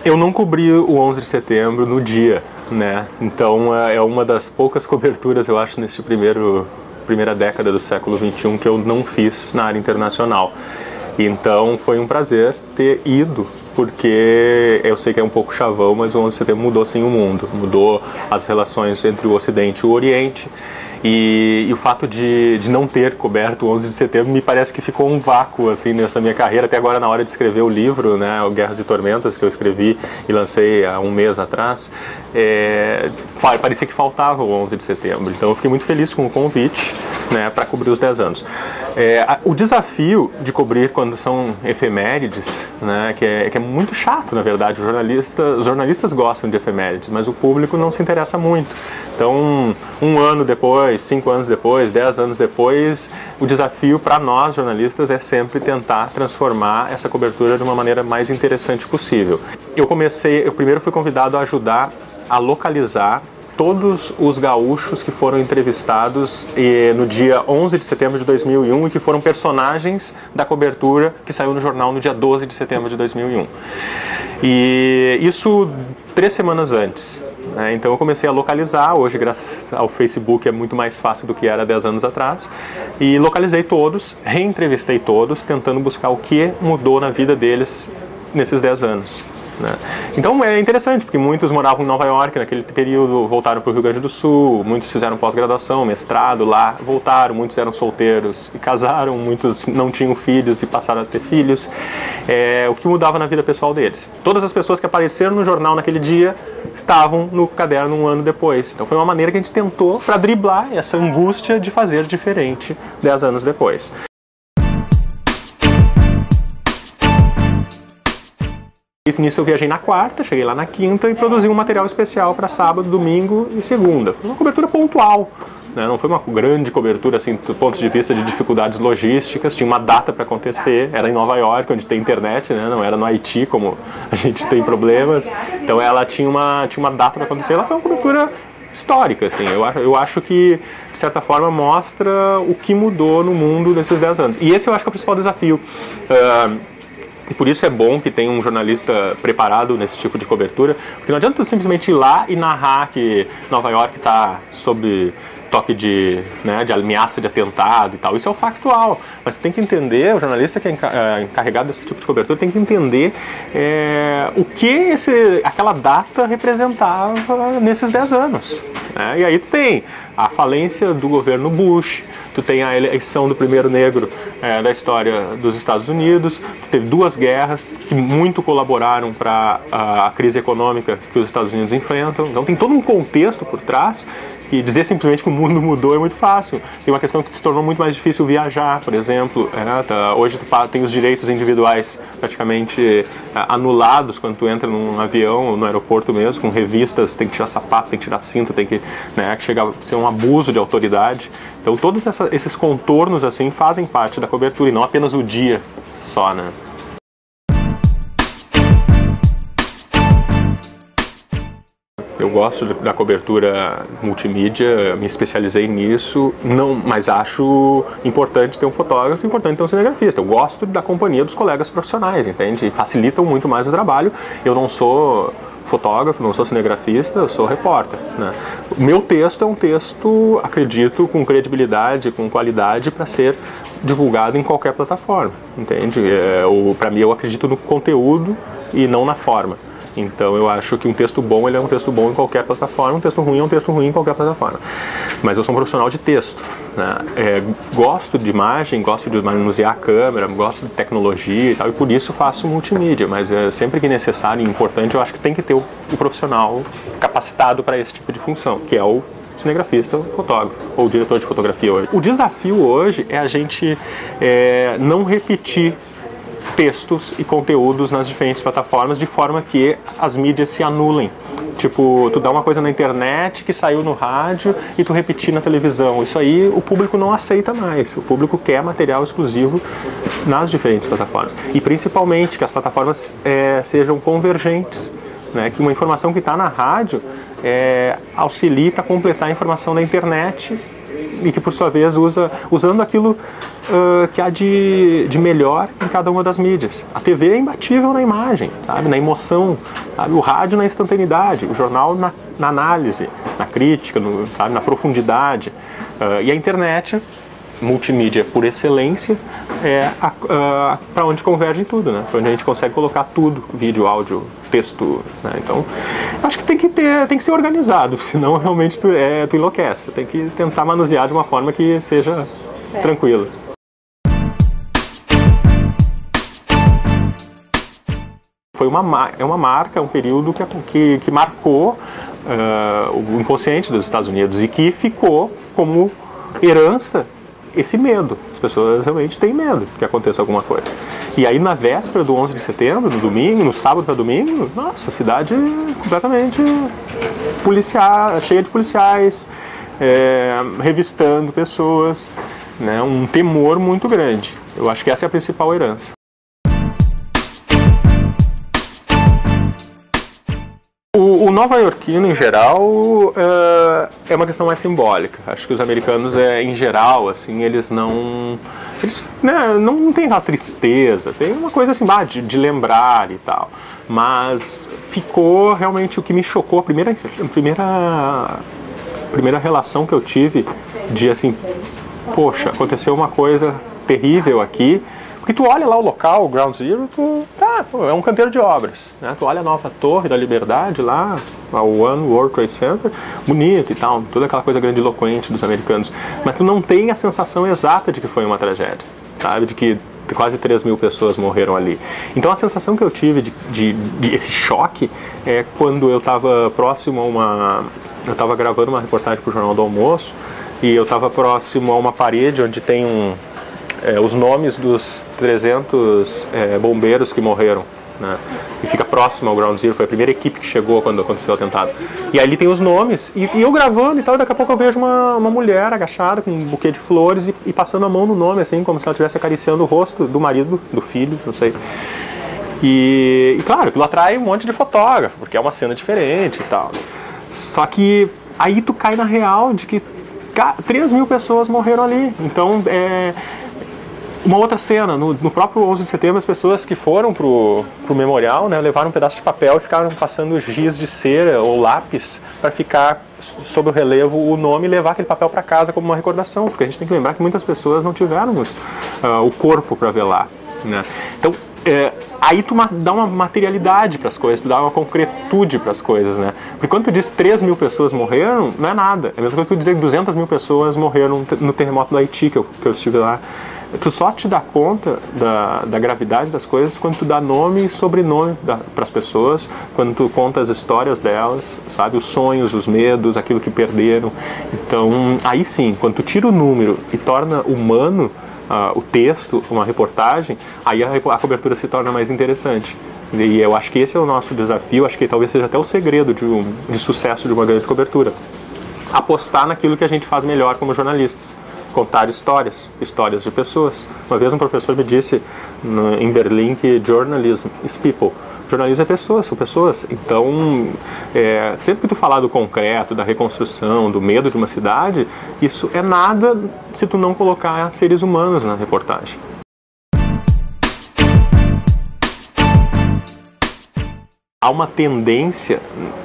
Eu não cobri o 11 de setembro no dia, né? Então é uma das poucas coberturas, eu acho, nesse primeira década do século XXI que eu não fiz na área internacional. Então foi um prazer ter ido, porque eu sei que é um pouco chavão, mas o 11 de setembro mudou sim o mundo, mudou as relações entre o Ocidente e o Oriente. E o fato de não ter coberto o 11 de setembro me parece que ficou um vácuo assim nessa minha carreira, até agora na hora de escrever o livro, né, o Guerras e Tormentas, que eu escrevi e lancei há um mês atrás, parecia que faltava o 11 de setembro, então eu fiquei muito feliz com o convite, né, para cobrir os 10 anos. O desafio de cobrir quando são efemérides, né, que é muito chato, na verdade, os jornalistas gostam de efemérides, mas o público não se interessa muito. Então, um ano depois, 5 anos depois, 10 anos depois, o desafio para nós jornalistas é sempre tentar transformar essa cobertura de uma maneira mais interessante possível. Eu primeiro fui convidado a ajudar a localizar todos os gaúchos que foram entrevistados no dia 11 de setembro de 2001 e que foram personagens da cobertura que saiu no jornal no dia 12 de setembro de 2001. E isso 3 semanas antes. Então eu comecei a localizar, hoje graças ao Facebook é muito mais fácil do que era 10 anos atrás, e localizei todos, reentrevistei todos, tentando buscar o que mudou na vida deles nesses 10 anos. Então é interessante, porque muitos moravam em Nova York naquele período, voltaram para o Rio Grande do Sul, muitos fizeram pós-graduação, mestrado lá, voltaram, muitos eram solteiros e casaram, muitos não tinham filhos e passaram a ter filhos. O que mudava na vida pessoal deles. Todas as pessoas que apareceram no jornal naquele dia estavam no caderno um ano depois. Então foi uma maneira que a gente tentou para driblar essa angústia de fazer diferente 10 anos depois. Nisso eu viajei na quarta, cheguei lá na quinta e produzi um material especial para sábado, domingo e segunda. Foi uma cobertura pontual, né? Não foi uma grande cobertura assim, do ponto de vista de dificuldades logísticas. Tinha uma data para acontecer, era em Nova York, onde tem internet, né? Não era no Haiti, como a gente tem problemas. Então ela tinha uma data para acontecer. Ela foi uma cobertura histórica, assim. Eu acho que, de certa forma, mostra o que mudou no mundo nesses 10 anos. E esse eu acho que é o principal desafio. E por isso é bom que tenha um jornalista preparado nesse tipo de cobertura, porque não adianta simplesmente ir lá e narrar que Nova York está sob toque de ameaça de atentado e tal. Isso é o factual, mas tem que entender, o jornalista que é encarregado desse tipo de cobertura tem que entender o que aquela data representava nesses 10 anos. E aí tu tem a falência do governo Bush, tu tem a eleição do primeiro negro da história dos Estados Unidos, tu teve 2 guerras que muito colaboraram para a crise econômica que os Estados Unidos enfrentam. Então tem todo um contexto por trás, que dizer simplesmente que o mundo mudou é muito fácil. Tem uma questão que se tornou muito mais difícil viajar, por exemplo. Hoje tu tem os direitos individuais praticamente anulados quando tu entra num avião ou no aeroporto mesmo, com revistas, tem que tirar sapato, tem que tirar cinto, tem que chegar a ser um abuso de autoridade. Então todos esses contornos assim fazem parte da cobertura e não apenas o dia só, né? Eu gosto da cobertura multimídia, me especializei nisso, mas acho importante ter um fotógrafo, importante ter um cinegrafista. Eu gosto da companhia dos colegas profissionais, entende? Facilitam muito mais o trabalho. Eu não sou fotógrafo, não sou cinegrafista, eu sou repórter, né? O meu texto é um texto, acredito, com credibilidade, com qualidade para ser divulgado em qualquer plataforma, entende? Para mim, eu acredito no conteúdo e não na forma. Então eu acho que um texto bom, ele é um texto bom em qualquer plataforma, um texto ruim é um texto ruim em qualquer plataforma. Mas eu sou um profissional de texto, né? Gosto de imagem, gosto de manusear a câmera, gosto de tecnologia e tal, e por isso faço multimídia, mas sempre que necessário e importante, eu acho que tem que ter o profissional capacitado para esse tipo de função, que é o cinegrafista, o fotógrafo, ou o diretor de fotografia hoje. O desafio hoje é a gente não repetir textos e conteúdos nas diferentes plataformas de forma que as mídias se anulem. Tipo, tu dá uma coisa na internet que saiu no rádio e tu repetir na televisão. Isso aí o público não aceita mais. O público quer material exclusivo nas diferentes plataformas. E principalmente que as plataformas sejam convergentes, né? Que uma informação que está na rádio auxilie para completar a informação da internet e que por sua vez usando aquilo que há de melhor em cada uma das mídias. A TV é imbatível na imagem, sabe? Na emoção, sabe? O rádio na instantaneidade, o jornal na análise, na crítica, sabe? Na profundidade. E a internet, multimídia por excelência, para onde converge tudo, né? Para onde a gente consegue colocar tudo, vídeo, áudio, texto, né? Então, acho que tem que ser organizado, senão realmente tu enlouquece. Tem que tentar manusear de uma forma que seja tranquila. Foi uma marca, um período que marcou o inconsciente dos Estados Unidos e que ficou como herança esse medo. As pessoas realmente têm medo que aconteça alguma coisa. E aí na véspera do 11 de setembro, no domingo, no sábado para domingo, nossa, a cidade completamente cheia de policiais, revistando pessoas, né? Um temor muito grande. Eu acho que essa é a principal herança. O nova-iorquino, em geral, é uma questão mais simbólica. Acho que os americanos, em geral, assim, eles não têm aquela tristeza, tem uma coisa assim, de lembrar e tal. Mas ficou realmente o que me chocou, a primeira relação que eu tive de assim, poxa, aconteceu uma coisa terrível aqui. Porque tu olha lá o local, o Ground Zero, é um canteiro de obras, né? Tu olha a nova Torre da Liberdade lá, o One World Trade Center, bonito e tal, toda aquela coisa grandiloquente dos americanos. Mas tu não tem a sensação exata de que foi uma tragédia, sabe? De que quase 3 mil pessoas morreram ali. Então a sensação que eu tive de esse choque é quando eu estava próximo eu estava gravando uma reportagem para o Jornal do Almoço e eu estava próximo a uma parede onde tem os nomes dos 300 bombeiros que morreram, né? E fica próximo ao Ground Zero, foi a primeira equipe que chegou quando aconteceu o atentado. E ali tem os nomes, e eu gravando e tal, e daqui a pouco eu vejo uma mulher agachada com um buquê de flores e passando a mão no nome, assim, como se ela estivesse acariciando o rosto do marido, do filho, não sei. E claro, aquilo atrai um monte de fotógrafo, porque é uma cena diferente e tal. Só que aí tu cai na real de que 3 mil pessoas morreram ali. Então, uma outra cena, no próprio 11 de setembro, as pessoas que foram pro memorial, né, levaram um pedaço de papel e ficaram passando giz de cera ou lápis para ficar sob o relevo o nome e levar aquele papel para casa como uma recordação, porque a gente tem que lembrar que muitas pessoas não tiveram o corpo para velar, né? Então, aí tu dá uma materialidade para as coisas, tu dá uma concretude para as coisas, né? Porque quando tu diz 3 mil pessoas morreram, não é nada. É a mesma coisa que tu dizer que 200 mil pessoas morreram no terremoto do Haiti, que eu estive lá. Tu só te dá conta da gravidade das coisas quando tu dá nome e sobrenome para as pessoas, quando tu conta as histórias delas, sabe? Os sonhos, os medos, aquilo que perderam. Então, aí sim, quando tu tira o número e torna humano o texto, uma reportagem, aí a cobertura se torna mais interessante. E eu acho que esse é o nosso desafio, acho que talvez seja até o segredo de sucesso de uma grande cobertura. Apostar naquilo que a gente faz melhor como jornalistas. Contar histórias de pessoas. Uma vez um professor me disse em Berlim que journalism is people. Jornalismo é pessoas, são pessoas. Então, sempre que tu falar do concreto, da reconstrução, do medo de uma cidade, isso é nada se tu não colocar seres humanos na reportagem. Há uma tendência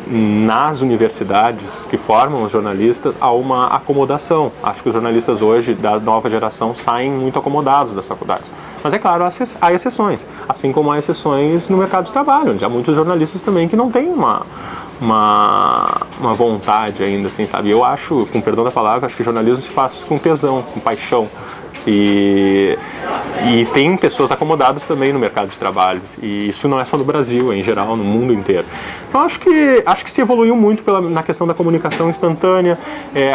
nas universidades que formam os jornalistas a uma acomodação. Acho que os jornalistas hoje da nova geração saem muito acomodados das faculdades. Mas é claro, há exceções, assim como há exceções no mercado de trabalho, onde há muitos jornalistas também que não têm uma vontade ainda, assim, sabe? Eu acho, com perdão da palavra, acho que jornalismo se faz com tesão, com paixão. E tem pessoas acomodadas também no mercado de trabalho. E isso não é só no Brasil, é em geral, no mundo inteiro. Então acho que se evoluiu muito na questão da comunicação instantânea.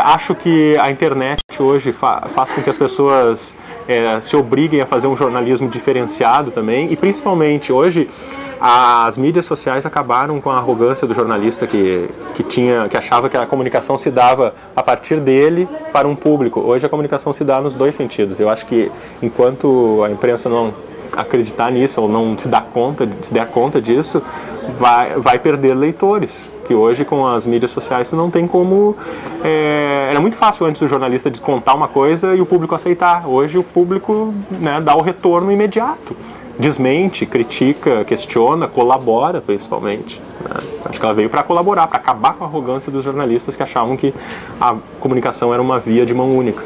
Acho que a internet hoje faz com que as pessoas se obriguem a fazer um jornalismo diferenciado também. E principalmente hoje as mídias sociais acabaram com a arrogância do jornalista que achava que a comunicação se dava a partir dele para um público. Hoje a comunicação se dá nos dois sentidos. Eu acho que enquanto a imprensa não acreditar nisso ou não se der conta disso, vai perder leitores que hoje com as mídias sociais tu não tem como... era muito fácil antes do jornalista de contar uma coisa e o público aceitar. Hoje o público, né, dá o retorno imediato. Desmente, critica, questiona, colabora principalmente, né? Acho que ela veio para colaborar, para acabar com a arrogância dos jornalistas que achavam que a comunicação era uma via de mão única.